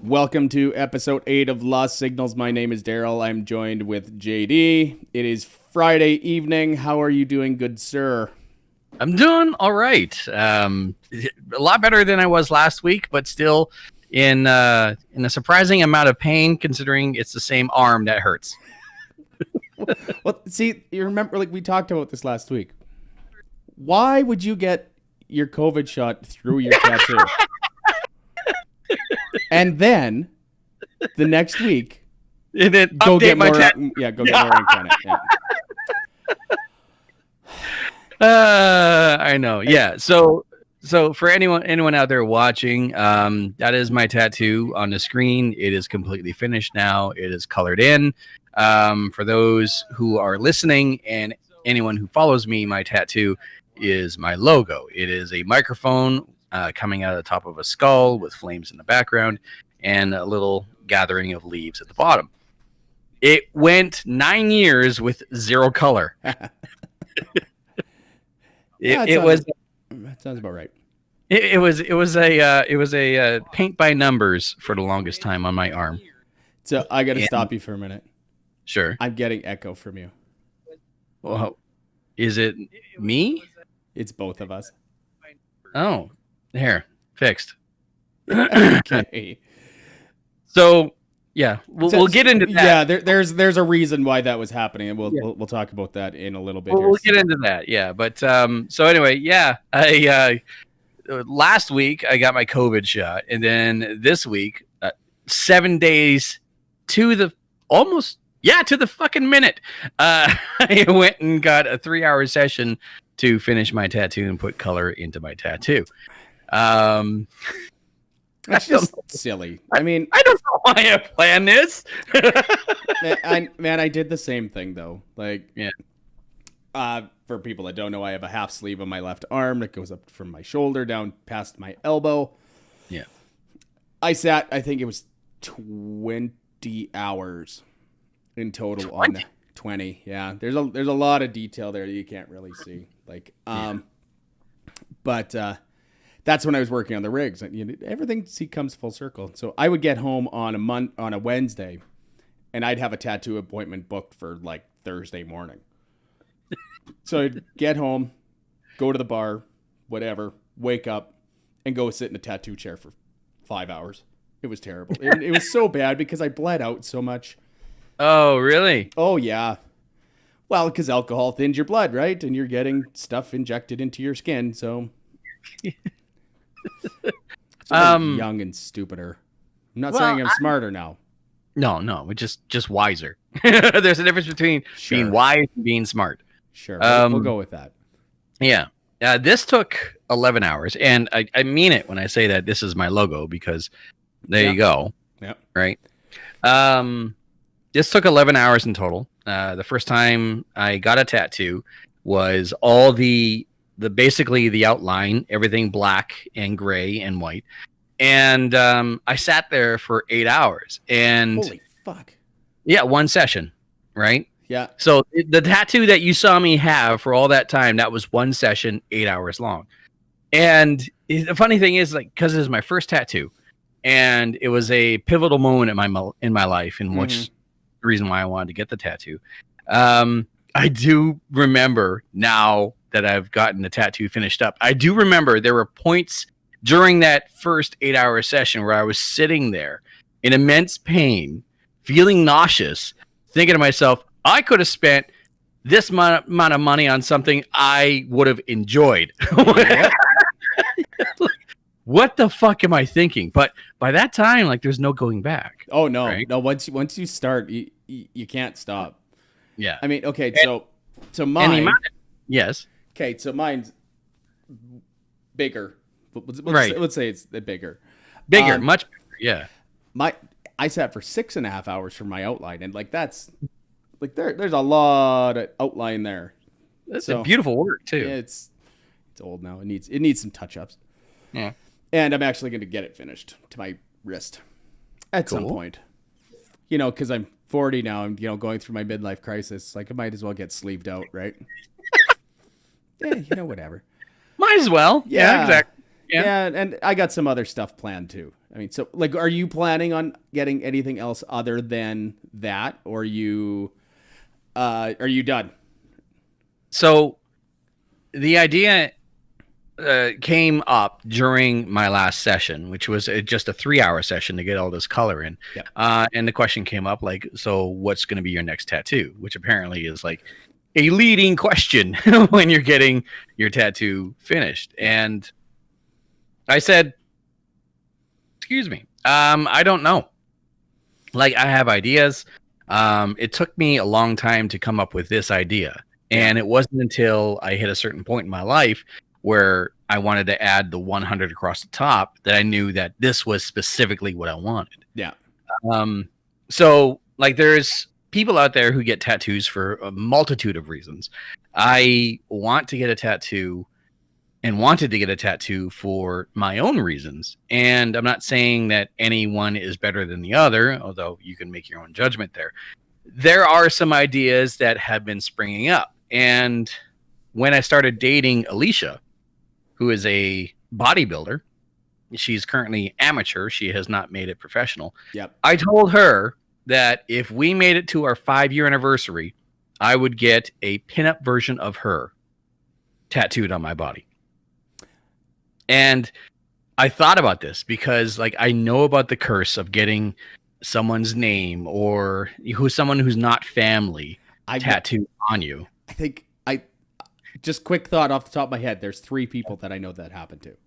Welcome to episode 8 of Lost Signals. My name is Daryl. I'm joined with JD. It is Friday evening. How are you doing, good sir? I'm doing all right. A lot better than I was last week, but still in a surprising amount of pain considering it's the same arm that hurts. Well, see, you remember, like we talked about this last week. Why would you get your COVID shot through your tattoo? And then the next week, And then go update get my more. tattoo. Get more ink on it. Yeah. I know. Yeah. So for anyone out there watching, that is my tattoo on the screen. It is completely finished now. It is colored in. For those who are listening and anyone who follows me, my tattoo is my logo. It is a microphone coming out of the top of a skull with flames in the background and a little gathering of leaves at the bottom. It went 9 years with zero color. That sounds about right. It was a paint by numbers for the longest time on my arm. So I got to stop you for a minute. Sure. I'm getting echo from you. Well, is it me? It's both of us. Oh, here, fixed. Okay. So yeah, we'll get into that. Yeah, there's a reason why that was happening, and we'll talk about that in a little bit. We'll get into that. Yeah, but so anyway, yeah, I last week I got my COVID shot, and then this week, 7 days to the to the fucking minute, I went and got a 3-hour session to finish my tattoo and put color into my tattoo. It's just silly. I mean, I don't know why I planned this. I did the same thing though. Like, yeah. For people that don't know, I have a half sleeve on my left arm that goes up from my shoulder down past my elbow. Yeah. I sat, I think it was 20 hours in total 20? on 20. Yeah. There's a lot of detail there that you can't really see. Like, but that's when I was working on the rigs. Everything comes full circle. So I would get home on a Wednesday, and I'd have a tattoo appointment booked for like Thursday morning. So I'd get home, go to the bar, whatever, wake up, and go sit in a tattoo chair for 5 hours. It was terrible. It was so bad because I bled out so much. Oh, really? Oh, yeah. Well, because alcohol thins your blood, right? And you're getting stuff injected into your skin, so... I'm young and stupider. I'm not saying I'm smarter now. No, we're just wiser. There's a difference between being wise and being smart. Sure, we'll go with that. Yeah. This took 11 hours, and I mean it when I say that this is my logo, because there you go. Yep. Right. This took 11 hours in total. The first time I got a tattoo was all basically the outline, everything black and gray and white. And I sat there for 8 hours. And holy fuck. Yeah, one session, right? Yeah. So the tattoo that you saw me have for all that time, that was one session, 8 hours long. And the funny thing is, like, because it was my first tattoo, and it was a pivotal moment in my life, in which the reason why I wanted to get the tattoo. I do remember now that I've gotten the tattoo finished up. I do remember there were points during that first 8-hour session where I was sitting there in immense pain, feeling nauseous, thinking to myself, I could have spent this amount of money on something I would have enjoyed. What the fuck am I thinking? But by that time, like, there's no going back. Oh, no. Right? No, once you start, you can't stop. Yeah. I mean, okay, so mine... Yes. Okay, so mine's bigger. Right. Let's say it's bigger. Bigger, much bigger, yeah. I sat for 6.5 hours for my outline, and like that's like there's a lot of outline there. That's a beautiful work too. Yeah, it's old now. It needs some touch-ups. Yeah. And I'm actually going to get it finished to my wrist at some point. Because I'm 40 now. I'm going through my midlife crisis. Like, I might as well get sleeved out, right? Yeah, whatever. Might as well. Yeah, exactly. Yeah, and I got some other stuff planned too. I mean, so like, are you planning on getting anything else other than that, or are you done? So the idea came up during my last session, which was just a 3-hour session to get all this color in. Yep. And the question came up like, so what's going to be your next tattoo? Which apparently is like a leading question when you're getting your tattoo finished. And I said, excuse me, I don't know. Like, I have ideas. It took me a long time to come up with this idea. And it wasn't until I hit a certain point in my life where I wanted to add the 100 across the top that I knew that this was specifically what I wanted. Yeah. So like, there's people out there who get tattoos for a multitude of reasons. I want to get a tattoo and wanted to get a tattoo for my own reasons. And I'm not saying that anyone is better than the other, although you can make your own judgment there. There are some ideas that have been springing up. And when I started dating Alicia, who is a bodybuilder, she's currently amateur. She has not made it professional. Yep. I told her that if we made it to our 5-year anniversary, I would get a pinup version of her tattooed on my body. And I thought about this because, like, I know about the curse of getting someone's name or someone who's not family tattooed on you. I think just quick thought off the top of my head. There's 3 people that I know that happened to.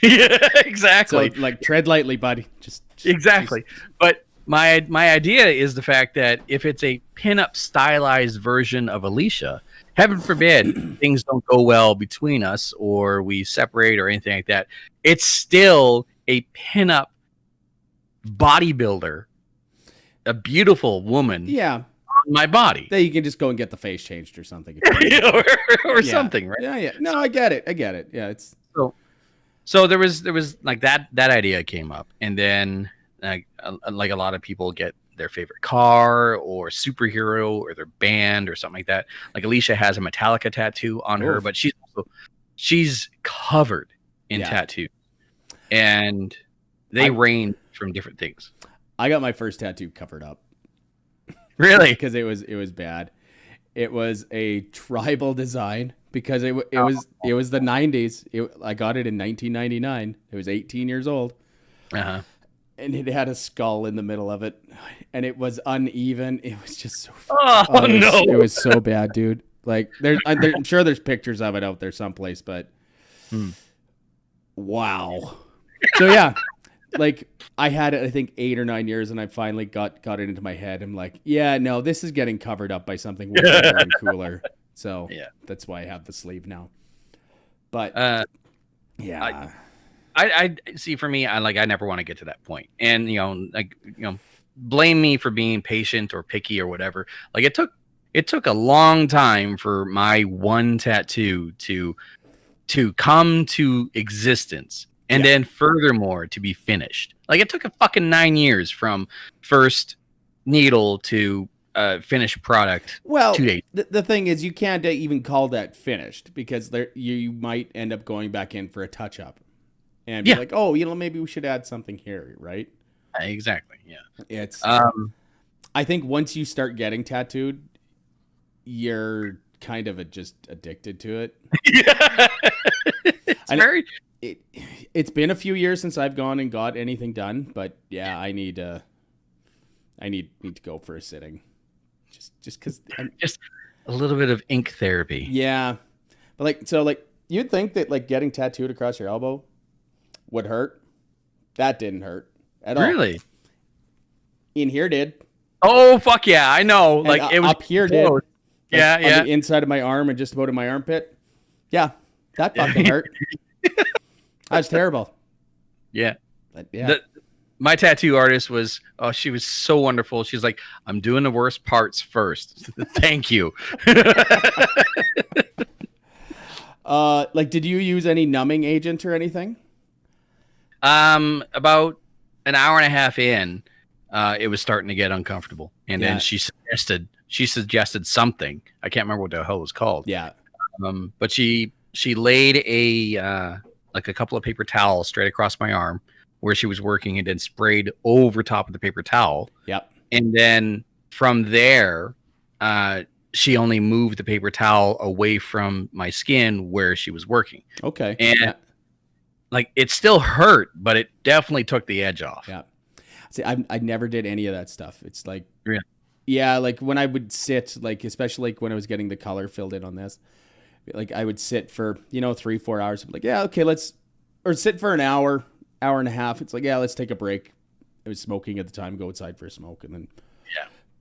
Yeah, exactly. So, like, tread lightly, buddy. Just exactly. But my idea is the fact that if it's a pinup stylized version of Alicia, heaven forbid things don't go well between us or we separate or anything like that, it's still a pinup bodybuilder, a beautiful woman. Yeah. My body. Then you can just go and get the face changed or something. or something, right? Yeah. No, I get it. Yeah, it's so there was like that idea came up, and then like a lot of people get their favorite car or superhero or their band or something like that. Like Alicia has a Metallica tattoo on her, but she's covered in tattoos, and they range from different things. I got my first tattoo covered up. Really? Because it was bad. It was a tribal design because it was the 90s. I got it in 1999. It was 18 years old. Uh-huh. And it had a skull in the middle of it, and it was uneven. It was just so. No! It was so bad, dude. Like I'm sure there's pictures of it out there someplace, but wow. So yeah. Like I had it, I think 8 or 9 years, and I finally got it into my head. I'm like, yeah, no, this is getting covered up by something way better and cooler. So that's why I have the sleeve now. But yeah, I see. For me, I never want to get to that point, and blame me for being patient or picky or whatever. Like it took a long time for my one tattoo to come to existence. And then furthermore, to be finished. Like it took a fucking 9 years from first needle to finished product. Well, 2 days. The thing is, you can't even call that finished because you might end up going back in for a touch up and be like, oh, maybe we should add something here, right? Exactly. Yeah. It's. I think once you start getting tattooed, you're kind of just addicted to it. Yeah. It's been a few years since I've gone and got anything done, but yeah, I need to go for a sitting, just because just a little bit of ink therapy. Yeah, but you'd think that like getting tattooed across your elbow would hurt. That didn't hurt at all. Really? In here did. Oh fuck yeah! I know. And like it was up here did. Like, yeah. On the inside of my arm and just about in my armpit. Yeah, that fucking hurt. That's terrible. Yeah. But yeah. My tattoo artist she was so wonderful. She's like, I'm doing the worst parts first. Thank you. Did you use any numbing agent or anything? About an hour and a half in, it was starting to get uncomfortable. And then she suggested something. I can't remember what the hell it was called. Yeah. But she laid like a couple of paper towels straight across my arm where she was working, and then sprayed over top of the paper towel. Yep. And then from there, she only moved the paper towel away from my skin where she was working. Okay. And yeah. like it still hurt, but it definitely took the edge off. Yeah. See, I never did any of that stuff. It's like, Yeah. yeah, like when I would sit, like especially like when I was getting the color filled in on this, like I would sit for 3-4 hours. Like, yeah, okay, or sit for an hour and a half. It's like, yeah, let's take a break. I was smoking at the time. Go outside for a smoke, and then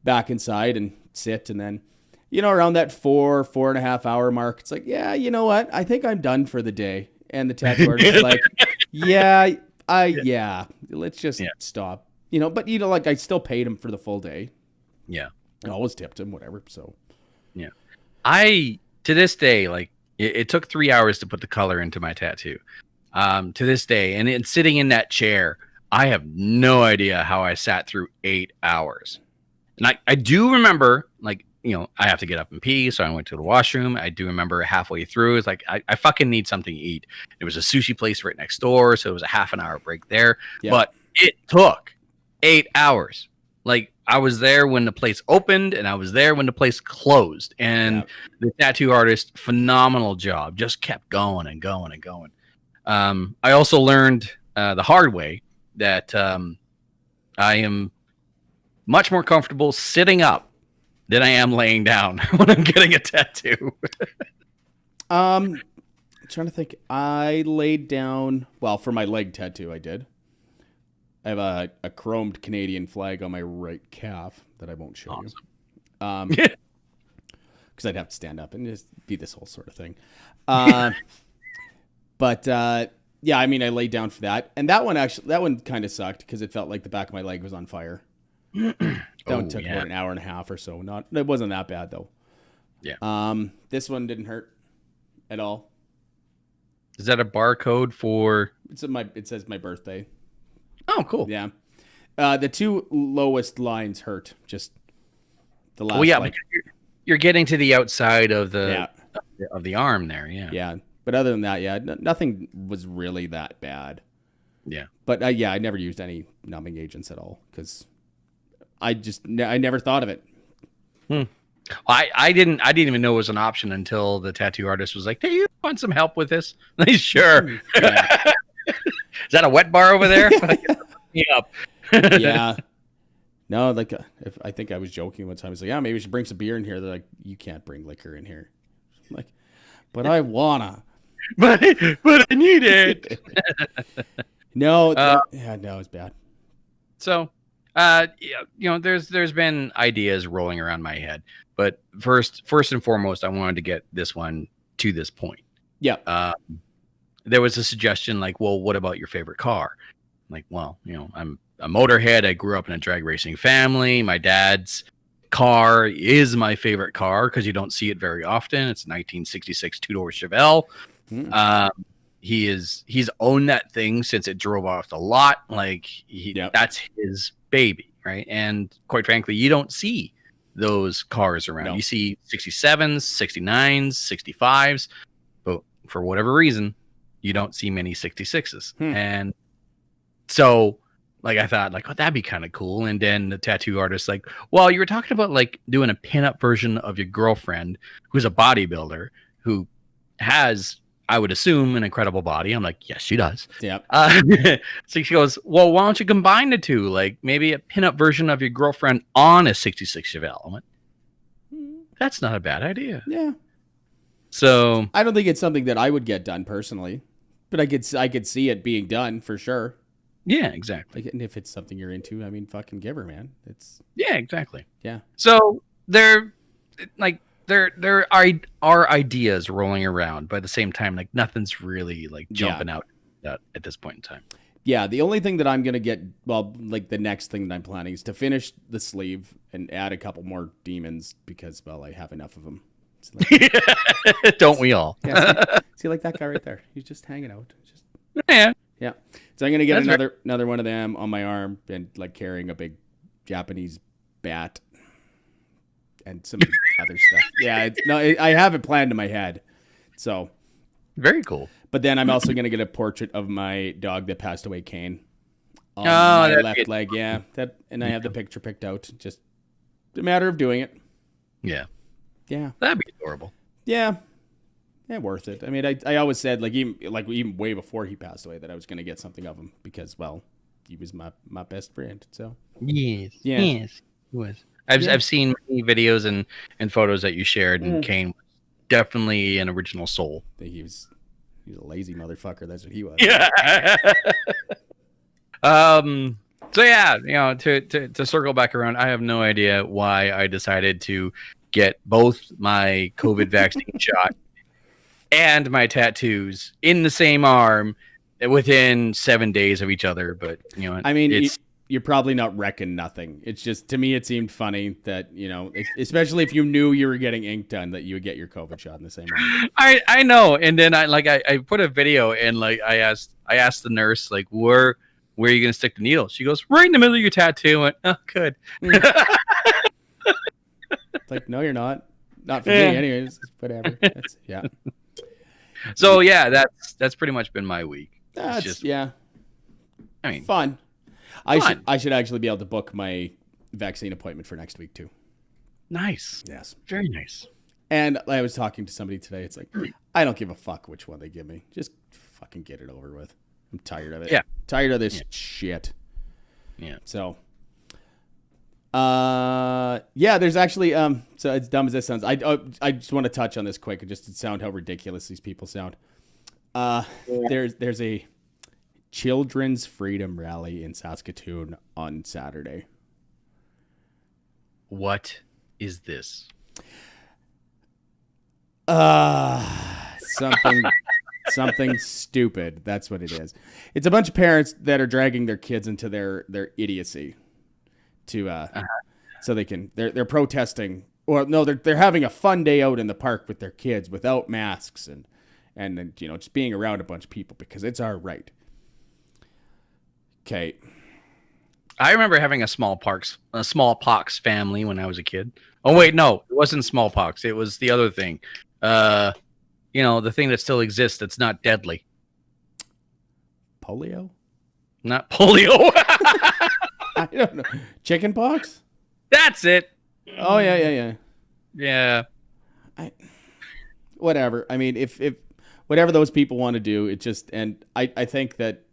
back inside and sit, and then around that 4.5 hour mark, it's like, yeah, you know what? I think I'm done for the day. And the tattoo artist is like, yeah, let's just stop. But like I still paid him for the full day. Yeah. I always tipped him, whatever. So yeah. I to this day, like it took 3 hours to put the color into my tattoo. To this day, and sitting in that chair, I have no idea how I sat through 8 hours. And I do remember, like, I have to get up and pee, so I went to the washroom. I do remember halfway through, it's like, I fucking need something to eat. There was a sushi place right next door, so it was a half an hour break there. Yeah. But it took 8 hours. Like, I was there when the place opened, and I was there when the place closed. And the tattoo artist, phenomenal job, just kept going and going and going. I also learned the hard way that I am much more comfortable sitting up than I am laying down when I'm getting a tattoo. I'm trying to think. I laid down, well, for my leg tattoo, I did. I have a chromed Canadian flag on my right calf that I won't show you. Because I'd have to stand up and just be this whole sort of thing. But yeah, I mean, I laid down for that. And that one kind of sucked because it felt like the back of my leg was on fire. That one took about an hour and a half or so. It wasn't that bad though. Yeah. This one didn't hurt at all. Is that a barcode for? It says my birthday. Oh, cool. Yeah. The two lowest lines hurt. Just the last. Well, yeah, like, you're getting to the outside of the of the arm there. Yeah. Yeah. But other than that, yeah, nothing was really that bad. Yeah. But yeah, I never used any numbing agents at all because I never thought of it. I didn't even know it was an option until the tattoo artist was like, "Hey, you want some help with this?" Like, sure. Yeah. Is that a wet bar over there? Yep. Yeah. No, like I think I was joking one time. I was like, "Yeah, maybe we should bring some beer in here." They're like, "You can't bring liquor in here." I'm like, but I wanna. But I need it. No, no, it's bad. So, there's been ideas rolling around my head, but first and foremost, I wanted to get this one to this point. Yeah. There was a suggestion like, well, what about your favorite car? Like, well, I'm a motorhead. I grew up in a drag racing family. My dad's car is my favorite car because you don't see it very often. It's a 1966 two-door Chevelle. He's owned that thing since it drove off the lot. Like that's his baby, right? And quite frankly, you don't see those cars around. No. You see 67s, 69s, 65s, but for whatever reason, you don't see many 66s. And so like I thought like, oh, that'd be kind of cool. And then the tattoo artist like, well, you were talking about like doing a pinup version of your girlfriend who's a bodybuilder who has, I would assume, an incredible body. I'm like, yes, she does. Yeah. So she goes, well, why don't you combine the two? Like maybe a pinup version of your girlfriend on a 66 Chevelle. I went, that's not a bad idea. Yeah. So I don't think it's something that I would get done personally, but I could see it being done for sure. Yeah, exactly. Like, and if it's something you're into, I mean, fucking give her, man. Yeah, exactly. Yeah. So there are ideas rolling around, but at the same time, like nothing's really like jumping out at this point in time. Yeah, the only thing that I'm gonna get, well, like the next thing that I'm planning is to finish the sleeve and add a couple more demons because, well, I have enough of them. Like, don't we all? Yeah, see, like that guy right there. He's just hanging out. Yeah. Yeah. So I'm gonna get another one of them on my arm and like carrying a big Japanese bat and some other stuff. Yeah, I have it planned in my head. So very cool. But then I'm also going to get a portrait of my dog that passed away, Kane, on Oh, my that'd left be leg. Yeah, and I have the picture picked out. Just a matter of doing it. Yeah, Yeah, that'd be adorable. yeah, worth it. I mean, I always said even way before he passed away that I was going to get something of him because, well, he was my best friend. So Yes, Yeah. yes, it was. I've seen many videos and photos that you shared, and Kane was definitely an original soul. he was a lazy motherfucker. That's what he was. Yeah. So yeah, to circle back around, I have no idea why I decided to get both my COVID vaccine shot and my tattoos in the same arm within 7 days of each other. But I mean, it's you're probably not wrecking nothing. It's just, to me, it seemed funny that, especially if you knew you were getting ink done, that you would get your COVID shot in the same arm. I know. And then I put a video and I asked the nurse, like, where are you going to stick the needle? She goes, right in the middle of your tattoo. I went, oh, good. It's like, no, you're not. Not for me anyways. Whatever. Yeah. So yeah, that's pretty much been my week. That's just, yeah. I mean, fun. I should actually be able to book my vaccine appointment for next week too. Nice. Yes. Very nice. And I was talking to somebody today. It's like, I don't give a fuck which one they give me. Just fucking get it over with. I'm tired of it. Yeah. Tired of this shit. Yeah. So, there's actually, so as dumb as this sounds, I just want to touch on this quick, just to sound how ridiculous these people sound. There's a children's freedom rally in Saskatoon on Saturday. What is this? Something stupid. That's what it is. It's a bunch of parents that are dragging their kids into their idiocy to so they're protesting, or no, they're having a fun day out in the park with their kids without masks and then just being around a bunch of people because it's our right. Okay. I remember having a smallpox family when I was a kid. Oh wait, no, it wasn't smallpox. It was the other thing. The thing that still exists that's not deadly. Polio? Not polio. I don't know. Chicken pox? That's it. Oh yeah. Yeah. Whatever. I mean, if whatever those people want to do, it just, and I think that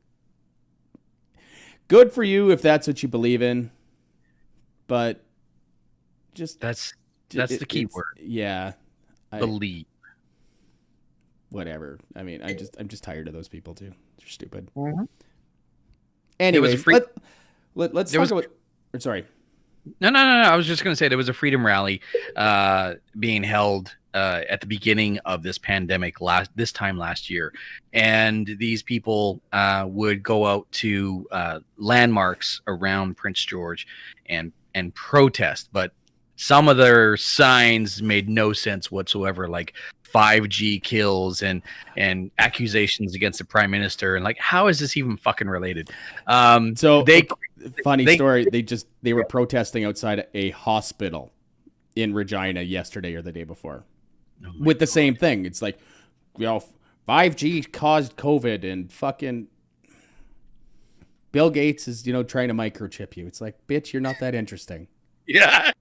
good for you if that's what you believe in, but just that's the key word. Yeah. Believe. Whatever. I mean, I'm just tired of those people too. They're stupid. Mm-hmm. Anyways, let's talk about. Sorry. No. I was just going to say there was a freedom rally being held at the beginning of this pandemic this time last year, and these people would go out to landmarks around Prince George and protest, but some of their signs made no sense whatsoever, like 5G kills and accusations against the prime minister, and like, how is this even fucking related? Funny story. They were protesting outside a hospital in Regina yesterday or the day before with the same thing. It's like, 5G caused COVID and fucking Bill Gates is, trying to microchip you. It's like, bitch, you're not that interesting. Yeah.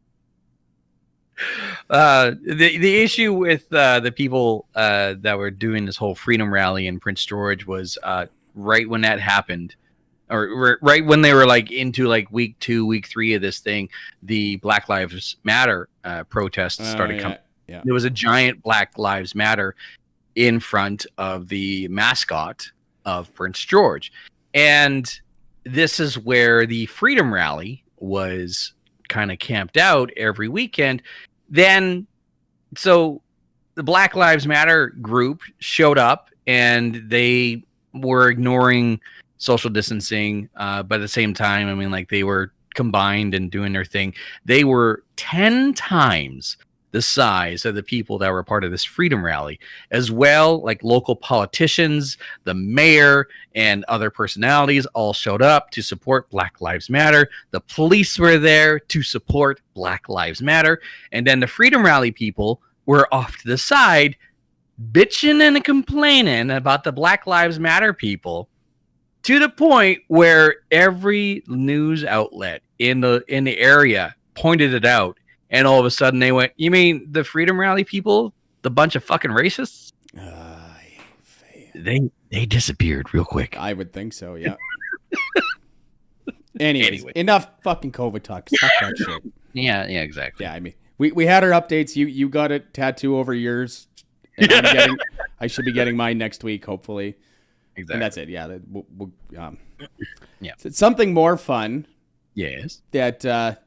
The issue with the people that were doing this whole freedom rally in Prince George was right when that happened, or right when they were like into like week 2, week 3 of this thing, the Black Lives Matter protests started coming. Yeah. There was a giant Black Lives Matter in front of the mascot of Prince George, and this is where the freedom rally was kind of camped out every weekend. Then, so the Black Lives Matter group showed up and they were ignoring social distancing, but at the same time, I mean, like, they were combined and doing their thing. They were 10 times the size of the people that were part of this freedom rally, as well. Like, local politicians, the mayor, and other personalities all showed up to support Black Lives Matter. The police were there to support Black Lives Matter. And then the freedom rally people were off to the side bitching and complaining about the Black Lives Matter people to the point where every news outlet in the area pointed it out, and all of a sudden they went, "You mean the Freedom Rally people, the bunch of fucking racists?" They disappeared real quick. I would think so, yeah. Anyway, enough fucking COVID talk. Fuck that shit. Yeah, exactly. Yeah, I mean, we had our updates. You got a tattoo over yours. And I should be getting mine next week, hopefully. Exactly. And that's it. Yeah. Yeah. So something more fun. Yes. That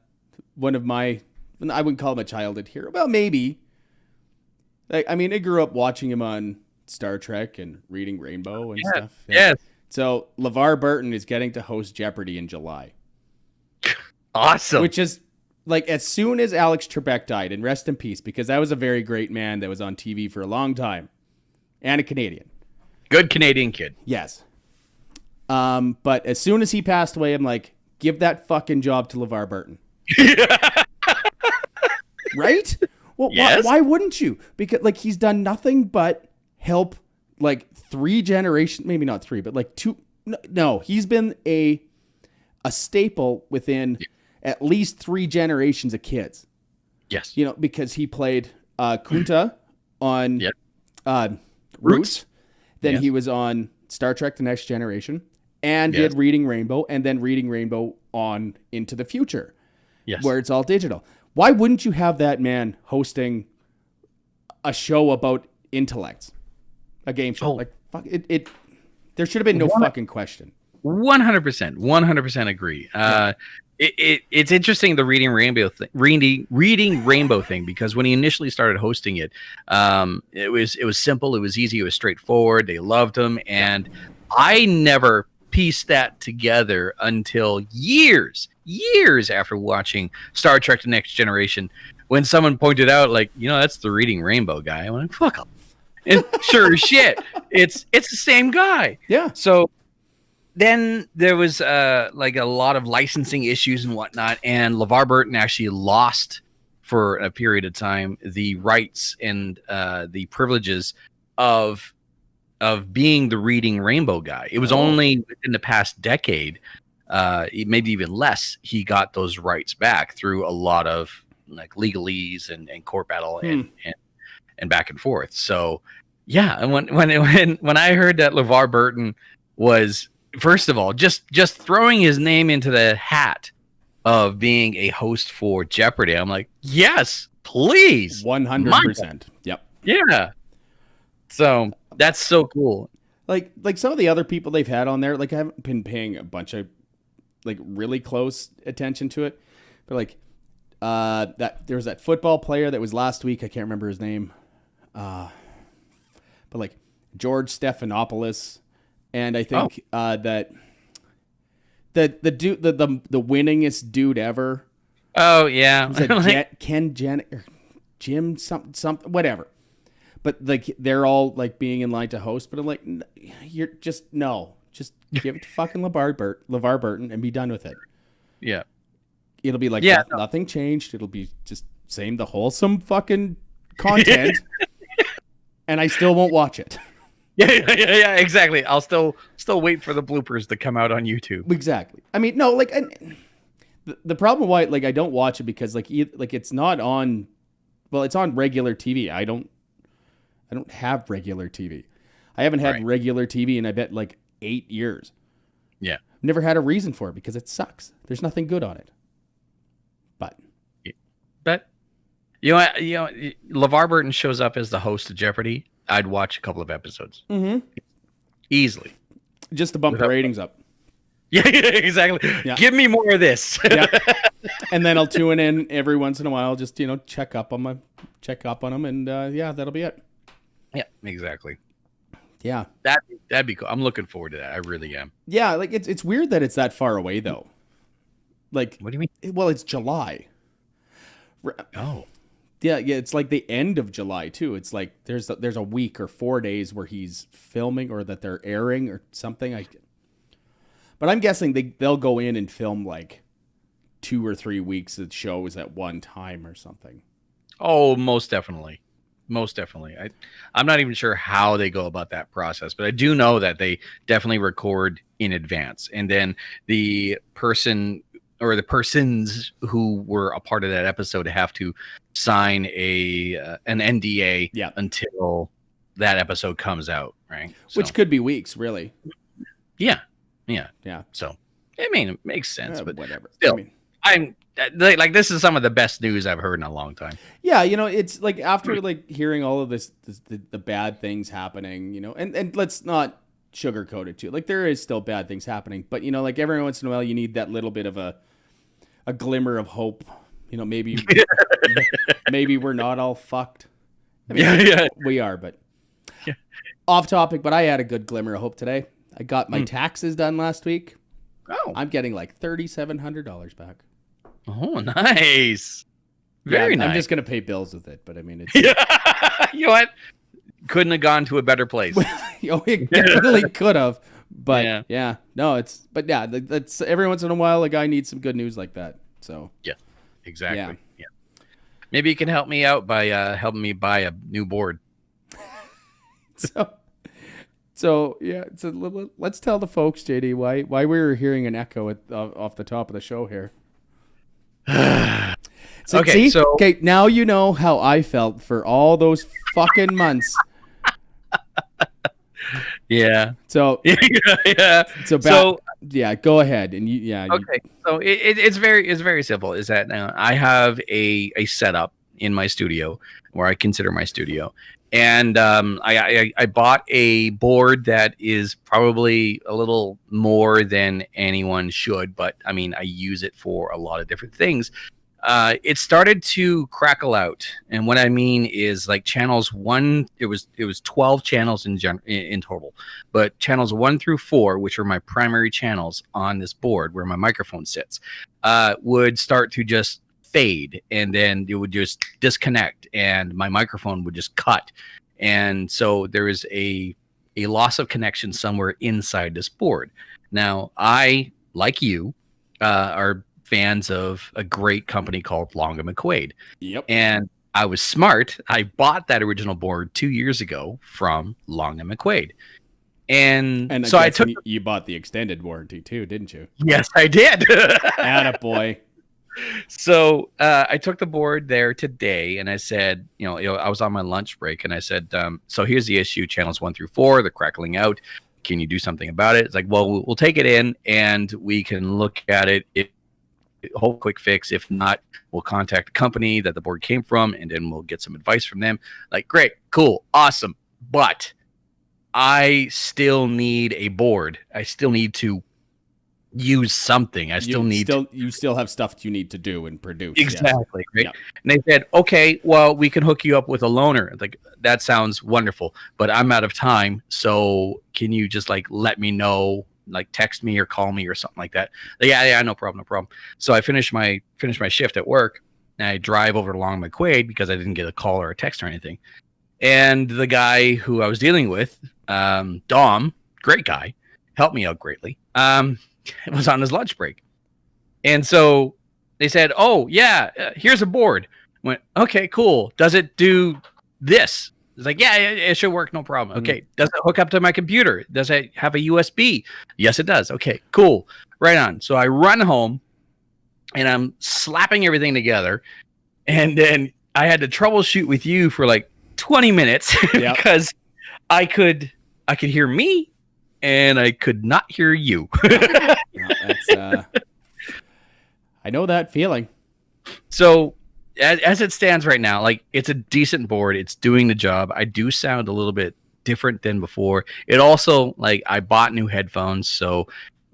one of my, I wouldn't call him a childhood hero. Well, maybe. Like, I mean, I grew up watching him on Star Trek and reading Rainbow and stuff. Yeah. Yes. So LeVar Burton is getting to host Jeopardy in July. Awesome. Which is like as soon as Alex Trebek died, and rest in peace, because that was a very great man that was on TV for a long time, and a Canadian. Good Canadian kid. Yes. But as soon as he passed away, I'm like, give that fucking job to LeVar Burton. Right? Well, yes. why wouldn't you? Because like he's done nothing but help like 3 generations, maybe not 3, but like 2. No, he's been a staple within at least 3 generations of kids. Yes. You know, because he played Kunta on Roots. Then he was on Star Trek The Next Generation and did Reading Rainbow, and then Reading Rainbow on Into the Future. Yes. Where it's all digital. Why wouldn't you have that man hosting a show about intellects? A game show. Like fuck it there should have been no fucking question. 100% agree. It's interesting, the reading Rainbow thing, because when he initially started hosting it, it was simple, it was easy, it was straightforward. They loved him, and I never pieced that together until years after watching Star Trek: The Next Generation, when someone pointed out, like, that's the Reading Rainbow guy. I went, fuck him. And sure as shit, it's the same guy. Yeah. So then there was like a lot of licensing issues and whatnot, and LeVar Burton actually lost for a period of time the rights and the privileges of being the Reading Rainbow guy. It was only in the past decade, maybe even less, he got those rights back through a lot of like legalese and court battle and back and forth. So yeah, and when I heard that LeVar Burton was, first of all, just throwing his name into the hat of being a host for Jeopardy, I'm like, yes, please. 100%. Yep. Yeah. So that's so cool. Like some of the other people they've had on there, like I haven't been paying a bunch of like really close attention to it, but like that there was that football player that was last week. I can't remember his name. But like George Stephanopoulos, and I think that the dude, the winningest dude ever. Oh yeah, was it Ken Janet or Jim something whatever. But like they're all like being in line to host, but I'm like, you're just give it to fucking LeVar Burton and be done with it. Yeah, it'll be like nothing changed. It'll be just the wholesome fucking content. And I still won't watch it. Yeah, exactly. I'll still wait for the bloopers to come out on YouTube. Exactly. I mean, no, like the problem why like I don't watch it because like it's not on. Well, it's on regular TV. I don't have regular TV. I haven't had regular TV in I bet like 8 years. Yeah. Never had a reason for it because it sucks. There's nothing good on it. But You know, LeVar Burton shows up as the host of Jeopardy, I'd watch a couple of episodes. Mm-hmm. Easily. Just to bump the ratings up. Yeah, exactly. Yeah. Give me more of this. Yeah. And then I'll tune in every once in a while, just, check up on them, and that'll be it. Yeah, exactly. Yeah. That'd be cool. I'm looking forward to that. I really am. Yeah, like it's weird that it's that far away though. Like, what do you mean? Well, it's July. Oh. Yeah, it's like the end of July too. It's like there's a week or 4 days where he's filming or that they're airing or something. But I'm guessing they'll go in and film like 2 or 3 weeks of shows at one time or something. Oh, most definitely. most definitely. I'm not even sure how they go about that process, but I do know that they definitely record in advance, and then the person or the persons who were a part of that episode have to sign an NDA Yeah. until that episode comes out, right? Which could be weeks, really. Yeah. So, I mean, it makes sense, but whatever. Still, I mean, I'm like, this is some of the best news I've heard in a long time. Yeah, it's like after like hearing all of this the bad things happening, and let's not sugarcoat it too. Like there is still bad things happening, but like every once in a while you need that little bit of a glimmer of hope. Maybe maybe we're not all fucked. I mean, we are, but off topic. But I had a good glimmer of hope today. I got my taxes done last week. Oh, I'm getting like $3,700 back. Oh, nice. Very nice. I'm just gonna pay bills with it, but I mean, it's you know what? Couldn't have gone to a better place. It definitely could have, but that's every once in a while a guy needs some good news like that. So yeah, exactly. Yeah. Maybe you can help me out by helping me buy a new board. So let's tell the folks, JD, why we were hearing an echo off the top of the show here. Okay, now you know how I felt for all those fucking months. Yeah. So yeah. Go ahead and Okay. So it's very simple. Is that now I have a setup in my studio where I consider my studio. And I bought a board that is probably a little more than anyone should, but I mean, I use it for a lot of different things. It started to crackle out, and what I mean is like channels 1. It was 12 channels in total, but channels 1 through 4, which are my primary channels on this board where my microphone sits, would start to just fade, and then it would just disconnect and my microphone would just cut, and so there is a loss of connection somewhere inside this board. Now I, like you, are fans of a great company called Long and McQuaid. Yep. And I was smart. I bought that original board 2 years ago from Long and McQuaid. And so I took. You bought the extended warranty too, didn't you? Yes, I did. Attaboy. So I took the board there today, and I said, I was on my lunch break, and I said, so here's the issue: channels 1 through 4, they're crackling out. Can you do something about it? It's like, well, we'll take it in, and we can look at it. Whole quick fix. If not, we'll contact the company that the board came from, and then we'll get some advice from them. Like, great, cool, awesome. But I still need a board. I still need to use something. You still have stuff you need to do and produce. Exactly. Yes. Right. Yep. And they said, okay, well, we can hook you up with a loaner. Like, that sounds wonderful, but I'm out of time. So can you just like let me know, like text me or call me or something like that? Yeah, no problem. So I finished my shift at work, and I drive over to Long McQuaid because I didn't get a call or a text or anything. And the guy who I was dealing with, Dom, great guy, helped me out greatly. Was on his lunch break. And so they said, oh yeah, here's a board. I went, okay, cool. Does it do this? It's like, yeah, it should work, no problem. Okay, does it hook up to my computer? Does it have a USB? Yes, it does. Okay, cool. Right on. So I run home, and I'm slapping everything together, and then I had to troubleshoot with you for like 20 minutes because I could hear me, and I could not hear you. I know that feeling. So as it stands right now, like, it's a decent board. It's doing the job. I do sound a little bit different than before. It also, like, I bought new headphones, so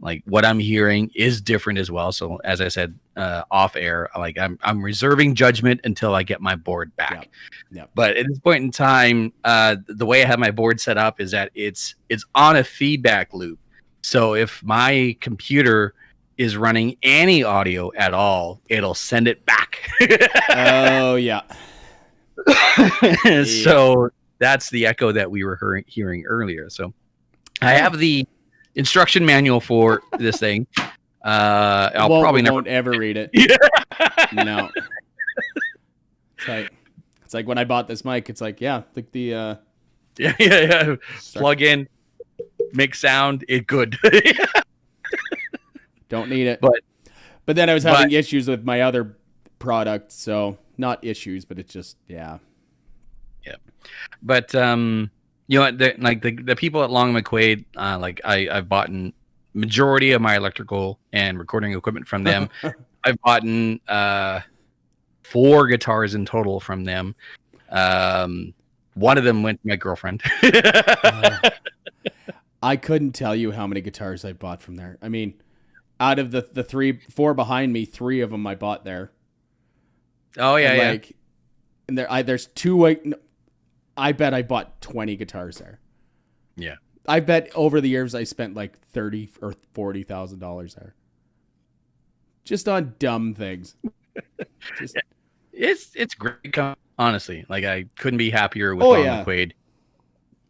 like what I'm hearing is different as well. So as I said off air, like I'm reserving judgment until I get my board back. Yep. But at this point in time, the way I have my board set up is that it's on a feedback loop. So if my computer is running any audio at all, it'll send it back. Oh yeah. So that's the echo that we were hearing earlier. So I have the instruction manual for this thing. I won't ever read it. No. It's It's like when I bought this mic, it's like, yeah, like the Yeah. Plug in, make sound, it good. don't need it. But then I was having issues with my other product, so not issues, but it's just yeah. But the people at Long McQuaid, I've bought majority of my electrical and recording equipment from them. I've bought 4 guitars in total from them. One of them went to my girlfriend. I couldn't tell you how many guitars I bought from there. I mean, out of the 4 behind me, 3 of them I bought there. Oh yeah, and there's 2. I bet I bought 20 guitars there. Yeah. I bet over the years I spent like $30,000 or $40,000 there, just on dumb things. It's great, honestly. Like I couldn't be happier with Long McQuaid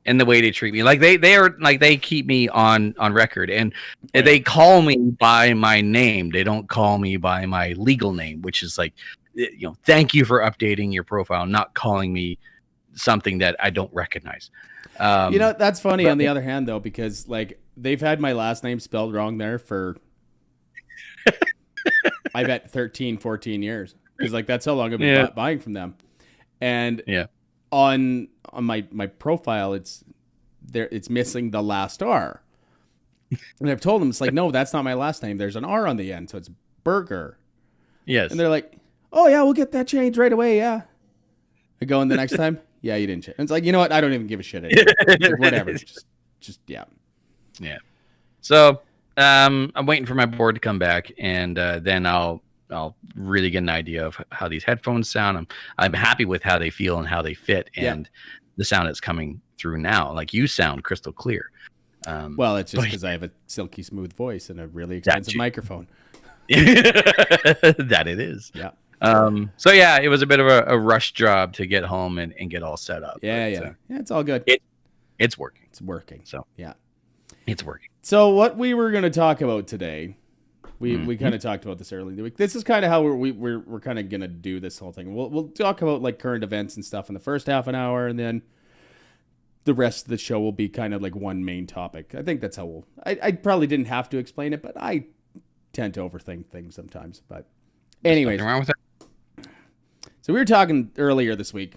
and the way they treat me. Like they keep me on record, and they call me by my name. They don't call me by my legal name, which is like, thank you for updating your profile, not calling me something that I don't recognize. That's funny on the other hand, though, because like they've had my last name spelled wrong there for I bet 13, 14 years. Because like that's how long I've been buying from them. And on my profile, it's missing the last R. And I've told them, it's like, no, that's not my last name. There's an R on the end, so it's Burger. Yes. And they're like, oh yeah, we'll get that changed right away. Yeah. I go in the next time. Yeah, you didn't change. It's like, you know what? I don't even give a shit anymore. Like, whatever. Just yeah. Yeah. So I'm waiting for my board to come back, and then I'll really get an idea of how these headphones sound. I'm happy with how they feel and how they fit, and the sound that's coming through now. Like, you sound crystal clear. Well, it's just because I have a silky smooth voice and a really expensive microphone. That it is. Yeah. So yeah, it was a bit of a rush job to get home and get all set up. Yeah, it's all good. It's working. It's working. So yeah, it's working. So what we were going to talk about today, we kind of talked about this earlier in the week. This is kind of how we're kind of going to do this whole thing. We'll talk about like current events and stuff in the first half an hour, and then the rest of the show will be kind of like one main topic. I think that's how I probably didn't have to explain it, but I tend to overthink things sometimes. But anyways. Nothing wrong with that. So we were talking earlier this week.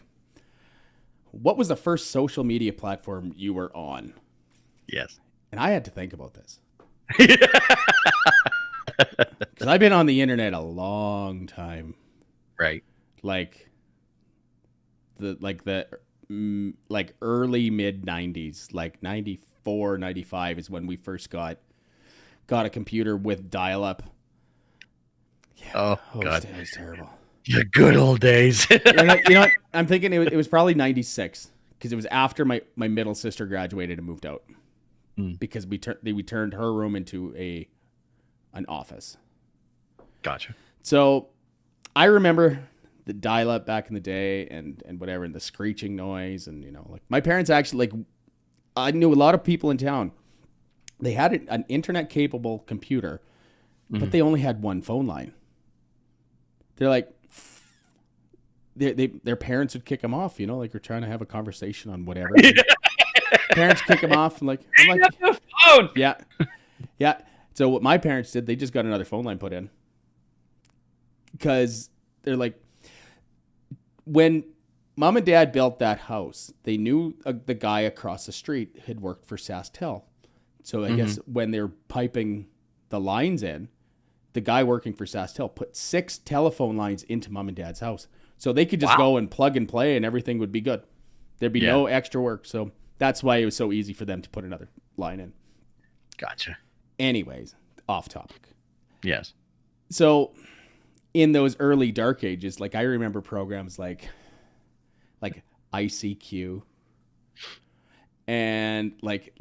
What was the first social media platform you were on? Yes. And I had to think about this. Because I've been on the internet a long time. Right. Like the early mid 90s, like 94, 95 is when we first got a computer with dial-up. Yeah, oh God. It was terrible. The good old days. You know what? I'm thinking it was probably 96 because it was after my middle sister graduated and moved out because we turned her room into an office. Gotcha. So I remember the dial-up back in the day and whatever, and the screeching noise, and like my parents actually, like, I knew a lot of people in town. They had an internet capable computer, but they only had one phone line. They're like, their parents would kick them off, like you're trying to have a conversation on whatever. Parents kick them off, and I'm like, the phone. Yeah. So what my parents did, they just got another phone line put in because they're like, when Mom and Dad built that house, they knew the guy across the street had worked for SaskTel. So I guess when they're piping the lines in, the guy working for SaskTel put 6 telephone lines into Mom and Dad's house. So they could just go and plug and play and everything would be good. There'd be no extra work. So that's why it was so easy for them to put another line in. Gotcha. Anyways, off topic. Yes. So in those early dark ages, like I remember programs like ICQ and like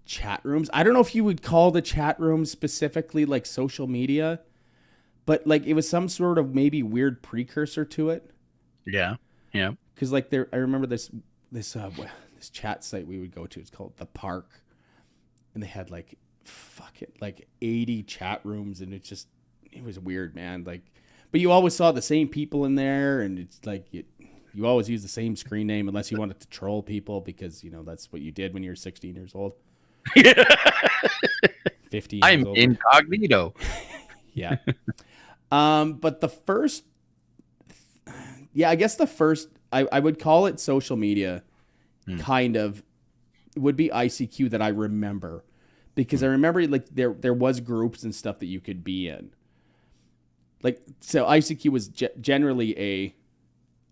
chat rooms. I don't know if you would call the chat rooms specifically like social media, but like it was some sort of maybe weird precursor to it. Yeah. Yeah. Because like I remember this chat site we would go to. It's called The Park, and they had like 80 chat rooms, and it was weird, man. Like, but you always saw the same people in there, and it's like you always use the same screen name unless you wanted to troll people because, that's what you did when you were 16 years old. 15 years I'm old. incognito. Yeah. But the first, I guess the first, I would call it social media kind of would be ICQ that I remember, because I remember like there was groups and stuff that you could be in. Like, so ICQ was generally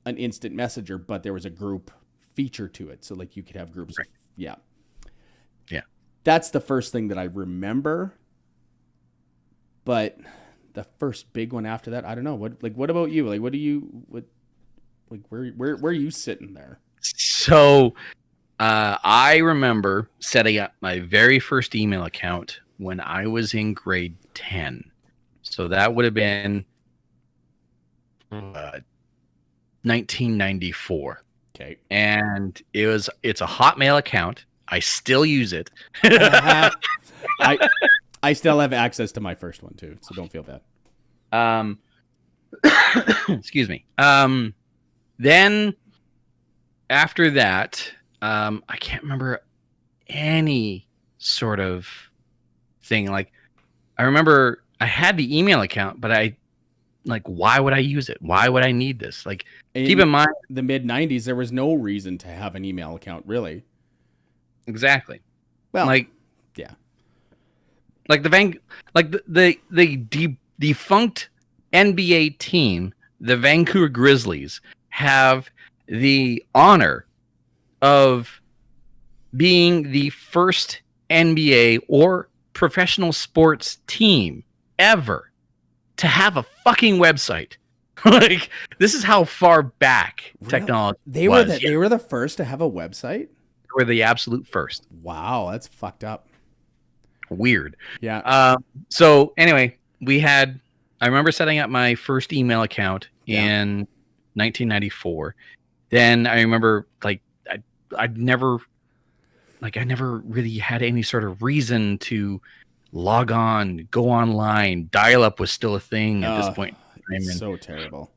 an instant messenger, but there was a group feature to it. So like you could have groups. Right. Yeah. Yeah. That's the first thing that I remember. But the first big one after that, I don't know. What about you? Like, where are you sitting there? So I remember setting up my very first email account when I was in grade 10. So that would have been 1994. Okay. And it's a Hotmail account. I still use it. I still have access to my first one too, so don't feel bad. Excuse me. Then after that, I can't remember any sort of thing. Like, I remember I had the email account, but why would I use it? Why would I need this? Like, keep in mind, the mid 90s, there was no reason to have an email account, really. Exactly. Well, yeah. Like the defunct NBA team, the Vancouver Grizzlies, have the honor of being the first NBA or professional sports team ever to have a fucking website. Like, this is how far back technology they was. They were the first to have a website? They were the absolute first. Wow, that's fucked up. Weird. Yeah. So anyway, I remember setting up my first email account in 1994. Then I remember I never really had any sort of reason to log on, go online. Dial-up was still a thing at this point. It's so terrible.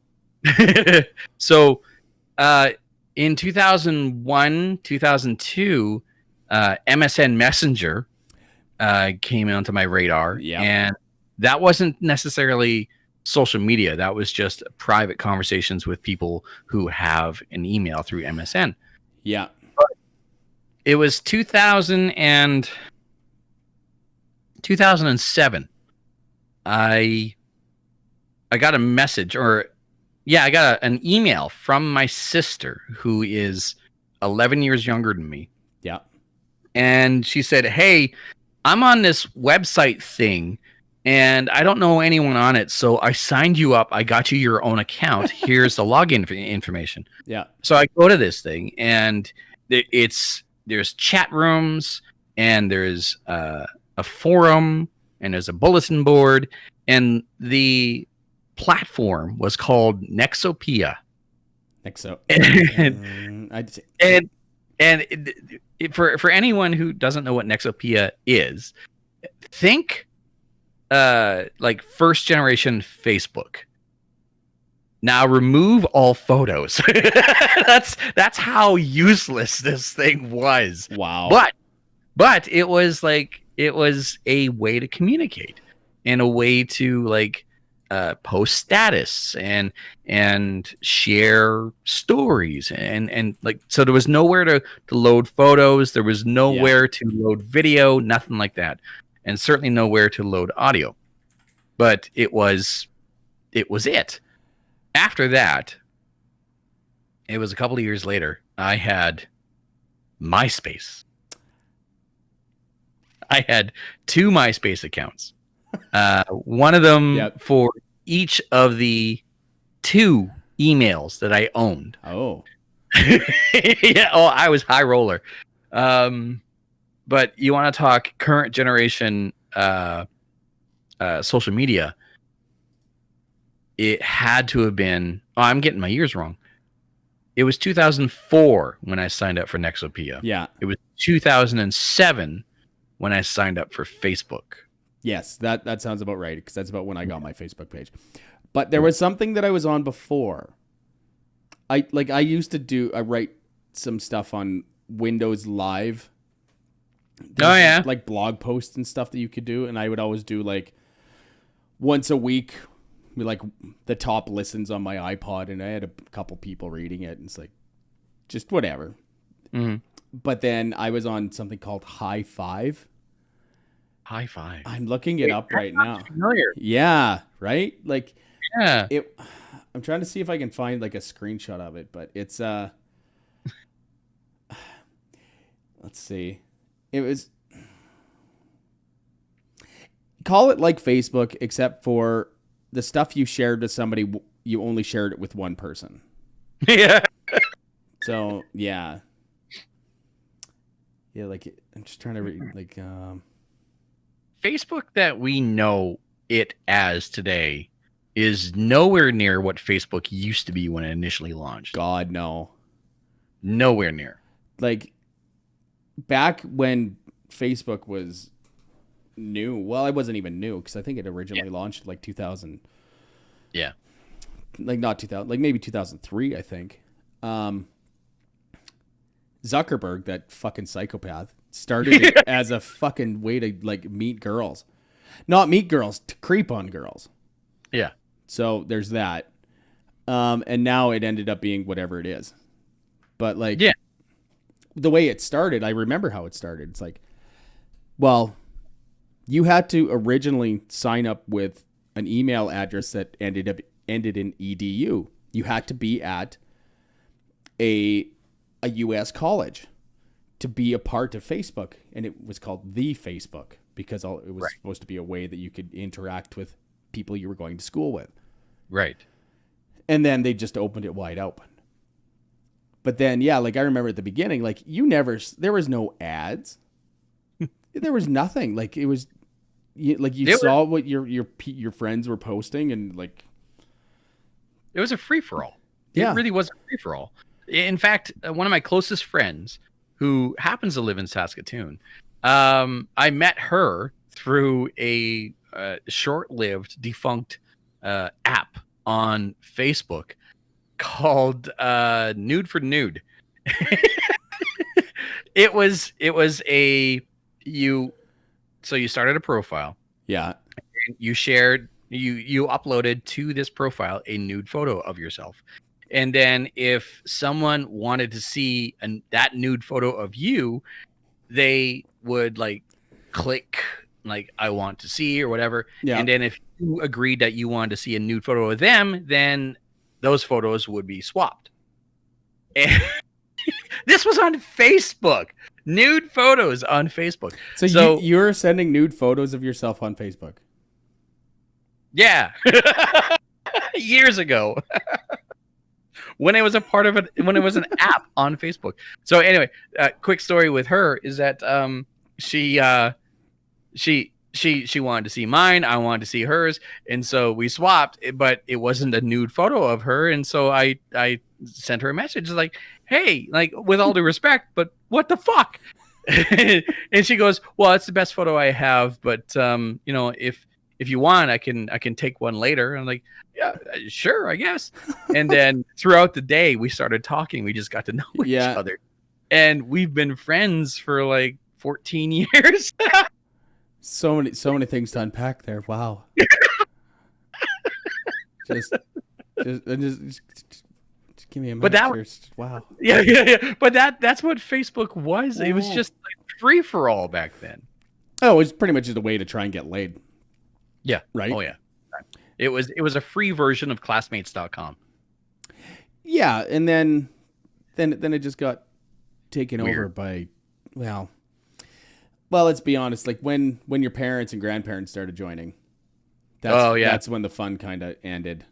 So in 2001, 2002, MSN Messenger came onto my radar. Yeah. And that wasn't necessarily social media. That was just private conversations with people who have an email through MSN. Yeah. But it was 2007. I got a message, I got an email from my sister, who is 11 years younger than me. Yeah. And she said, "Hey, I'm on this website thing, and I don't know anyone on it, so I signed you up. I got you your own account. Here's the login information." Yeah. So I go to this thing, and there's chat rooms, and there's a forum, and there's a bulletin board, and the platform was called Nexopia. For anyone who doesn't know what Nexopia is, think like first generation Facebook. Now remove all photos. That's how useless this thing was. Wow. But it was a way to communicate, and a way to post status and share stories, and so there was nowhere to load photos, there was nowhere to load video, nothing like that, and certainly nowhere to load audio. But it was it. After that, it was a couple of years later, I had MySpace. I had 2 MySpace accounts. One of them for each of the 2 emails that I owned. Oh. Yeah. Oh, I was high roller. But you want to talk current generation social media? It had to have been. Oh, I'm getting my years wrong. It was 2004 when I signed up for Nexopia. Yeah. It was 2007 when I signed up for Facebook. Yes, that sounds about right, because that's about when I got my Facebook page. But there was something that I was on before. I used to I write some stuff on Windows Live. Oh yeah. Like blog posts and stuff that you could do, and I would always do like once a week, like the top listens on my iPod, and I had a couple people reading it, and it's like just whatever. Mm-hmm. But then I was on something called High Five. High Five. I'm looking it up right now. Familiar. Yeah, right? Like Yeah. I'm trying to see if I can find like a screenshot of it, but it's let's see. It was call it like Facebook, except for the stuff you shared with somebody, you only shared it with one person. Yeah. So yeah. Yeah, like I'm just trying to read like Facebook that we know it as today is nowhere near what Facebook used to be when it initially launched. God no. Nowhere near. Like back when Facebook was new, well, it wasn't even new because I think it originally launched like 2000. Yeah. Like not 2000, like maybe 2003, I think. Zuckerberg, that fucking psychopath, started it as a fucking way to like meet girls. Not meet girls, to creep on girls. Yeah. So there's that. And now it ended up being whatever it is. But like the way it started, I remember how it started. It's like, well, you had to originally sign up with an email address that ended in edu. You had to be at a U.S. college to be a part of Facebook, and it was called the Facebook because it was supposed to be a way that you could interact with people you were going to school with. Right. And then they just opened it wide open. But then, yeah, like I remember at the beginning, like there was no ads. There was nothing. Like it was, you saw what your friends were posting, and like it was a free for all. Yeah. It really was a free for all. In fact, one of my closest friends, who happens to live in Saskatoon, I met her through a short-lived, defunct app on Facebook called Nude for Nude. It was so you started a profile. Yeah. And you shared, you uploaded to this profile a nude photo of yourself. And then if someone wanted to see that nude photo of you, they would like click like I want to see or whatever. Yeah. And then if you agreed that you wanted to see a nude photo of them, then those photos would be swapped. And this was on Facebook. Nude photos on Facebook. So you're sending nude photos of yourself on Facebook? Yeah. Years ago. When it was a part of it, when it was an app on Facebook. So anyway, quick story with her is that she wanted to see mine, I wanted to see hers, and so we swapped. But it wasn't a nude photo of her, and so I sent her a message like, "Hey, like with all due respect, but what the fuck?" And she goes, "Well, it's the best photo I have, but if you want, I can take one later." I'm like, "Yeah, sure, I guess." And then throughout the day, we started talking. We just got to know each other, and we've been friends for like 14 years. So many things to unpack there. Wow. just give me a minute. But that wow. Yeah. But that's what Facebook was. It was just like free for all back then. Oh, it was pretty much just a way to try and get laid. Yeah. Right. Oh yeah. It was a free version of classmates.com. Yeah, and then it just got taken Weird. over by well, let's be honest, like when your parents and grandparents started joining. That's when the fun kind of ended.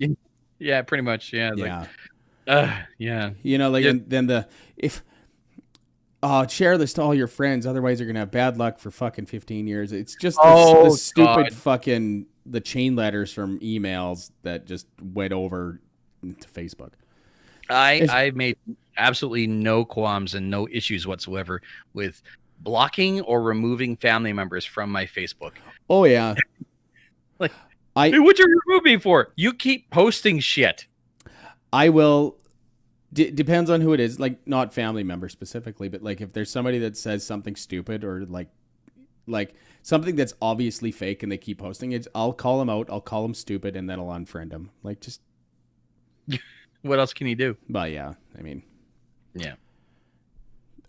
Yeah, pretty much. Yeah. Yeah. Yeah. You know, like and then share this to all your friends, otherwise you're gonna have bad luck for fucking 15 years. It's just the stupid fucking the chain letters from emails that just went over to Facebook. I made absolutely no qualms and no issues whatsoever with blocking or removing family members from my Facebook. Oh yeah. Like, hey, what'd you remove me for? You keep posting shit. I will Depends on who it is. Like, not family members specifically, but like if there's somebody that says something stupid or like something that's obviously fake and they keep posting it, I'll call them out. I'll call them stupid and then I'll unfriend them. Like, just What else can you do? well, yeah. I mean, Yeah.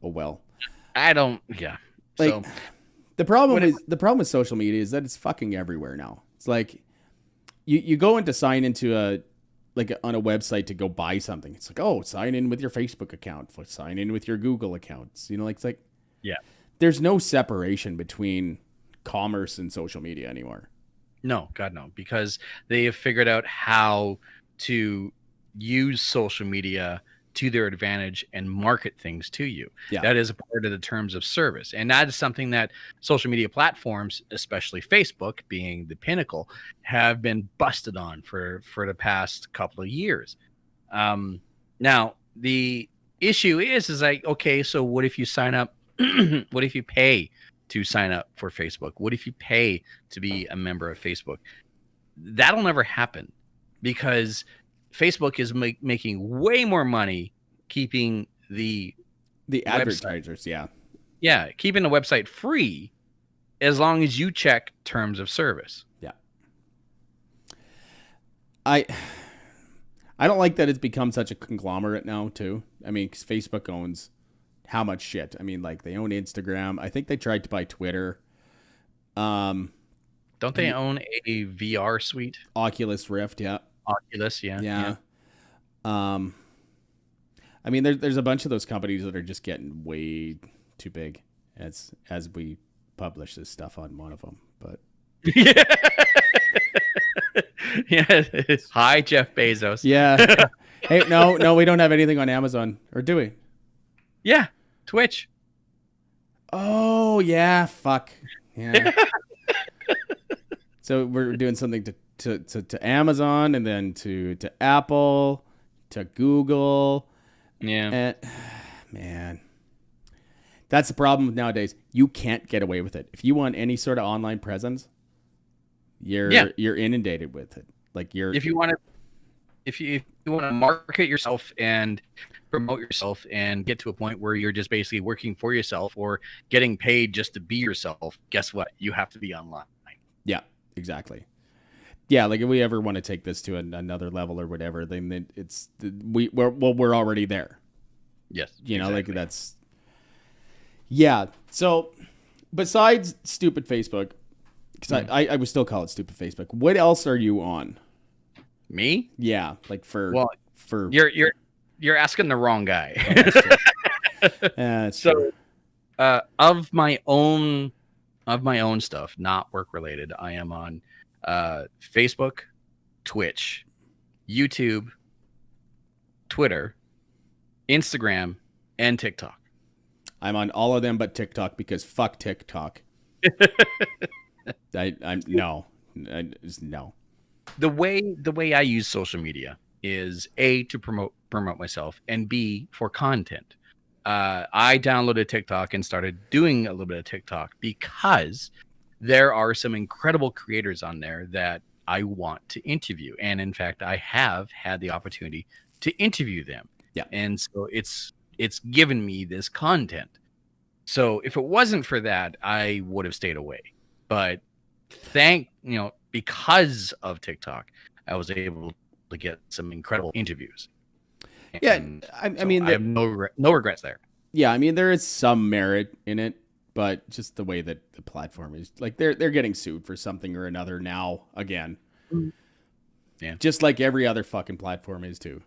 oh well. I don't. Yeah. Like, So the problem with social media is that it's fucking everywhere now. It's like you go in to sign into on a website to go buy something. It's like, oh, sign in with your Facebook account, sign in with your Google accounts. You know, like, it's like, yeah. there's no separation between commerce and social media anymore. No, God no, because they have figured out how to use social media to their advantage and market things to you. Yeah. That is a part of the terms of service. And that is something that social media platforms, especially Facebook being the pinnacle, have been busted on for the past couple of years. Now, the issue is like, okay, so what if you sign up? What if you pay to sign up for Facebook? What if you pay to be a member of Facebook? That'll never happen because Facebook is making way more money keeping the advertisers, keeping the website free as long as you check terms of service. Yeah. I don't like that it's become such a conglomerate now too. I mean, 'cause Facebook owns how much shit? I mean, like, they own Instagram. I think they tried to buy Twitter. Don't they own a VR suite? Oculus Rift, yeah. Oculus, yeah. I mean, there's a bunch of those companies that are just getting way too big as we publish this stuff on one of them. But yeah. Hi, Jeff Bezos. Yeah. Hey, no, we don't have anything on Amazon, or do we? Yeah, Twitch. Oh yeah, fuck. Yeah. So we're doing something to Amazon and then to Apple, to Google. Yeah. And, man, that's the problem nowadays. You can't get away with it. If you want any sort of online presence, you're inundated with it. Like, if you want to market yourself and promote yourself and get to a point where you're just basically working for yourself or getting paid just to be yourself, guess what? You have to be online. Yeah, exactly. Yeah, like, if we ever want to take this to another level or whatever, then we're already there. Yes, you know, exactly. like, that's, yeah. So besides stupid Facebook, because I would still call it stupid Facebook, what else are you on? Me? Yeah, like for you're asking the wrong guy. That's so true. Of my own stuff, not work related, I am on Facebook, Twitch, YouTube, Twitter, Instagram, and TikTok. I'm on all of them but TikTok, because fuck TikTok. No. The way I use social media is A, to promote myself, and B, for content. I downloaded TikTok and started doing a little bit of TikTok because there are some incredible creators on there that I want to interview. And in fact, I have had the opportunity to interview them. Yeah. And so it's given me this content. So if it wasn't for that, I would have stayed away. But because of TikTok, I was able to get some incredible interviews. Yeah, I mean, I have no regrets there. Yeah, I mean, there is some merit in it, but just the way that the platform is, like, they're getting sued for something or another now again. Yeah, just like every other fucking platform is too.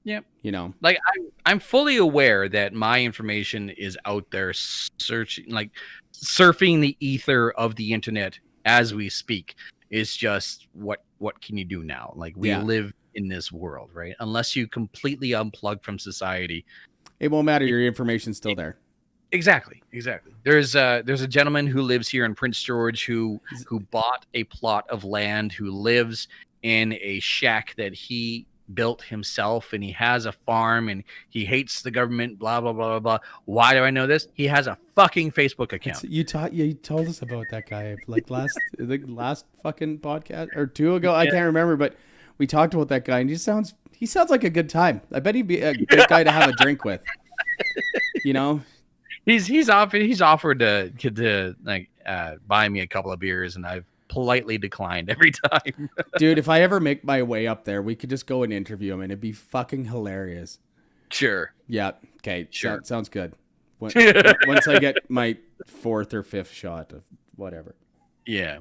Yep. You know, like I'm fully aware that my information is out there surfing the ether of the internet as we speak. It's just what can you do now? Like, we live in this world, right? Unless you completely unplug from society, it won't matter. Your information's still there. Exactly. There's a gentleman who lives here in Prince George who bought a plot of land, who lives in a shack that he built himself, and he has a farm, and he hates the government, blah blah blah blah. Why do I know this? He has a fucking Facebook account. You told us about that guy like last fucking podcast or two ago. I can't remember, but we talked about that guy, and he sounds like a good time. I bet he'd be a good guy to have a drink with. You know, He's offered to like buy me a couple of beers, and I've politely declined every time. dude, if I ever make my way up there, we could just go and interview him, and it'd be fucking hilarious. Sure. Yeah. Okay. Sure. Sounds good. Once I get my 4th or 5th shot of whatever. Yeah.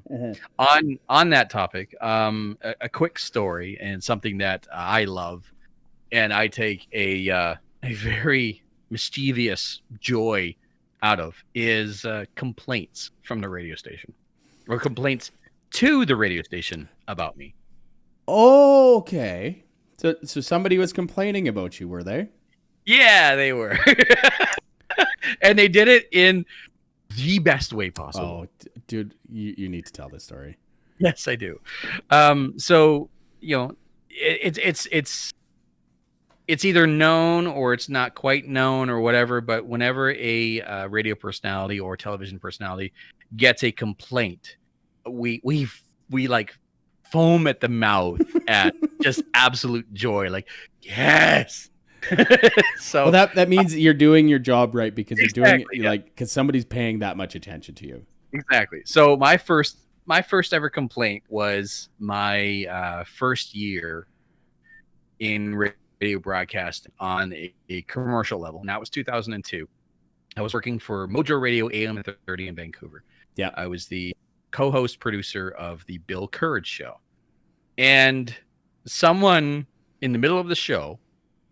On that topic, a quick story and something that I love, and I take a very mischievous joy out of is complaints from the radio station, or complaints to the radio station about me. Okay. So somebody was complaining about you, were they? Yeah, they were. And they did it in the best way possible. Oh, dude, you need to tell this story. Yes, I do. So, you know, it's either known or it's not quite known or whatever, but whenever a radio personality or television personality gets a complaint, we like foam at the mouth at just absolute joy. Like, yes. So well, that means you're doing your job right, because you're doing it yeah. like because somebody's paying that much attention to you. Exactly. So my first ever complaint was my first year in radio broadcasting on a commercial level, and that was 2002. I was working for Mojo Radio AM 30 in Vancouver. Yeah, I was the co-host producer of the Bill Courage Show, and someone in the middle of the show,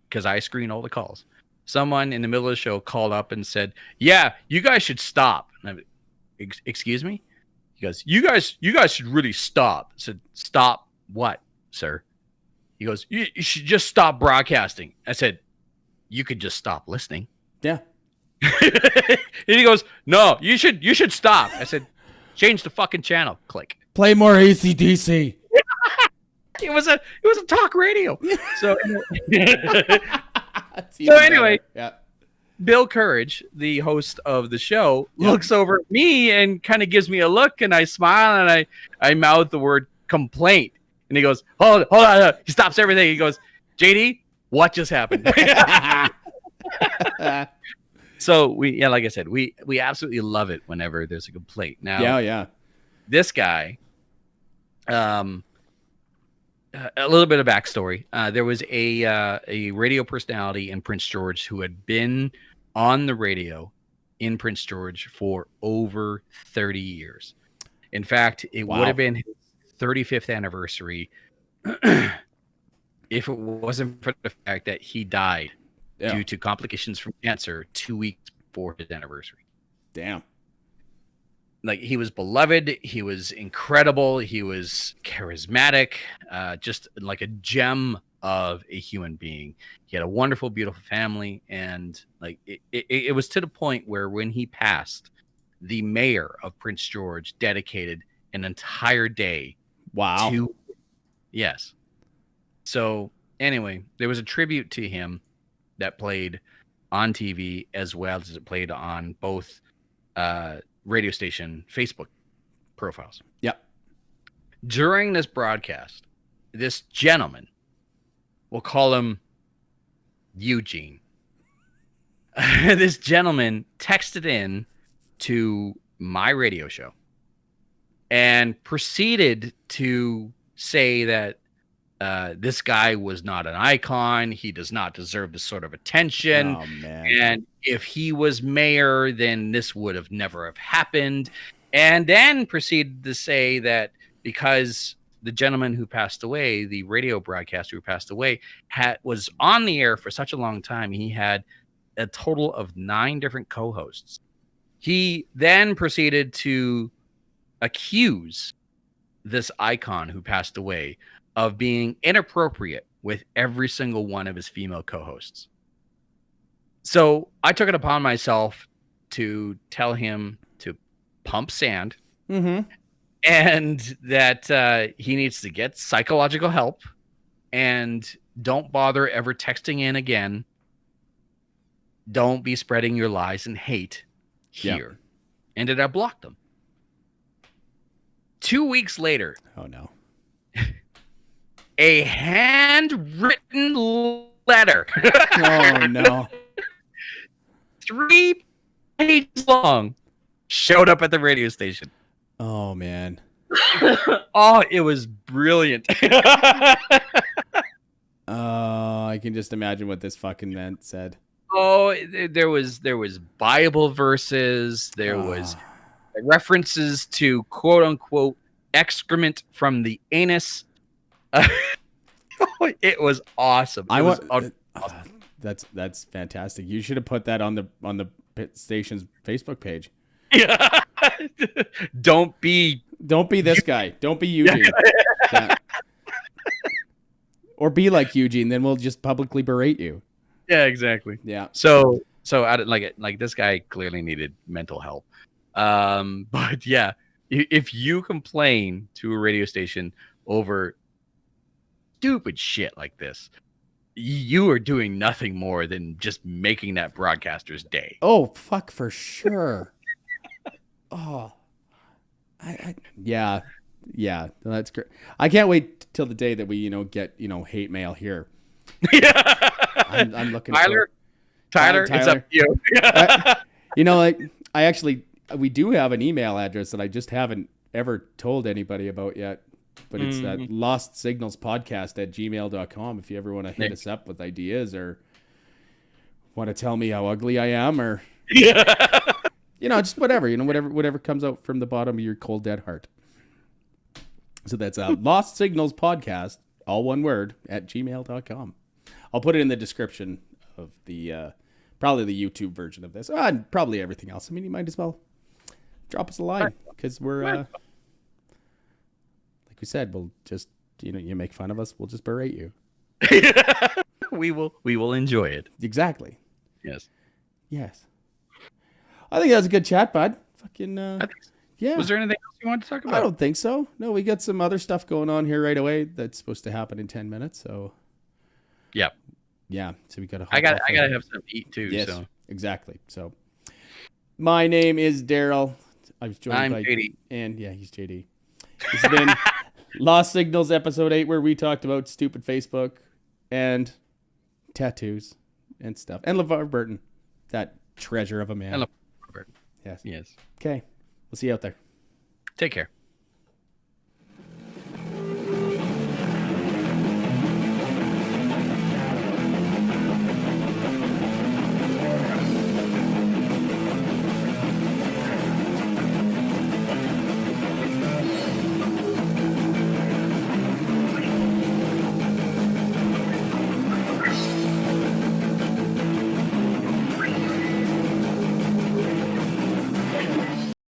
because I screen all the calls, someone in the middle of the show called up and said, "Yeah, you guys should stop." And I, excuse me? He goes, "You guys should really stop." I said, "Stop what, sir?" He goes, you should just stop broadcasting." I said, "You could just stop listening." Yeah. And he goes, "No, you should stop." I said, "Change the fucking channel." Click. Play more AC/DC. It was a talk radio. So so anyway, yeah. Bill Courage, the host of the show, looks over at me and kind of gives me a look, and I smile and I mouth the word complaint. And he goes, hold on. He stops everything. He goes, "JD, what just happened?" So like I said, we absolutely love it whenever there's a complaint. Now, yeah. This guy, a little bit of backstory. There was a radio personality in Prince George who had been on the radio in Prince George for over 30 years. In fact, it would have been his 35th anniversary if it wasn't for the fact that he died due to complications from cancer 2 weeks before his anniversary. Damn. Like, he was beloved, he was incredible, he was charismatic, just like a gem of a human being. He had a wonderful, beautiful family, and like it was to the point where when he passed, the mayor of Prince George dedicated an entire day. Wow. Yes. So anyway, there was a tribute to him that played on TV as well as it played on both radio station Facebook profiles. Yep. During this broadcast, this gentleman, we'll call him Eugene. This gentleman texted in to my radio show and proceeded to say that this guy was not an icon. He does not deserve this sort of attention. Oh, man. And if he was mayor, then this would have never have happened. And then proceeded to say that because the gentleman who passed away, the radio broadcaster who passed away, was on the air for such a long time, he had a total of 9 different co-hosts. He then proceeded to accuse this icon who passed away of being inappropriate with every single one of his female co-hosts. So I took it upon myself to tell him to pump sand, and that he needs to get psychological help, and don't bother ever texting in again. Don't be spreading your lies and hate here. Yep. And then I blocked them. 2 weeks later. Oh, no. a handwritten letter. Oh no. 3 pages long. Showed up at the radio station. Oh man. Oh, it was brilliant. I can just imagine what this fucking man said. Oh, there was Bible verses. There was references to quote unquote excrement from the anus. It was awesome. That's fantastic. You should have put that on the station's Facebook page. Yeah. Don't be this guy. Don't be Eugene. Yeah. Or be like Eugene, then we'll just publicly berate you. Yeah, exactly. Yeah. So I didn't like this guy clearly needed mental help. But yeah, if you complain to a radio station over stupid shit like this, you are doing nothing more than just making that broadcaster's day. Oh, fuck, for sure. Oh, yeah, that's great. I can't wait till the day that we, get, hate mail here. Yeah. I'm looking. Tyler, it's up to you. We do have an email address that I just haven't ever told anybody about yet. But it's lostsignalspodcast@gmail.com if you ever want to hit us up with ideas or want to tell me how ugly I am or just whatever, whatever comes out from the bottom of your cold dead heart. So that's lostsignalspodcast, all one word, @gmail.com. I'll put it in the description of the probably the YouTube version of this and probably everything else. I mean, you might as well drop us a line because we're like we said, we'll just, you make fun of us, we'll just berate you. We will enjoy it. Exactly. Yes. I think that was a good chat, bud. Fucking yeah. Was there anything else you wanted to talk about? I don't think so. No, we got some other stuff going on here right away that's supposed to happen in 10 minutes. So yeah. So we got I gotta have something to eat too. Yes, so exactly. So my name is Daryl. I was joined by JD. And yeah, he's JD. This has been Lost Signals episode 8, where we talked about stupid Facebook and tattoos and stuff. And LeVar Burton, that treasure of a man. And LeVar Burton. Yes. Yes. Okay. We'll see you out there. Take care.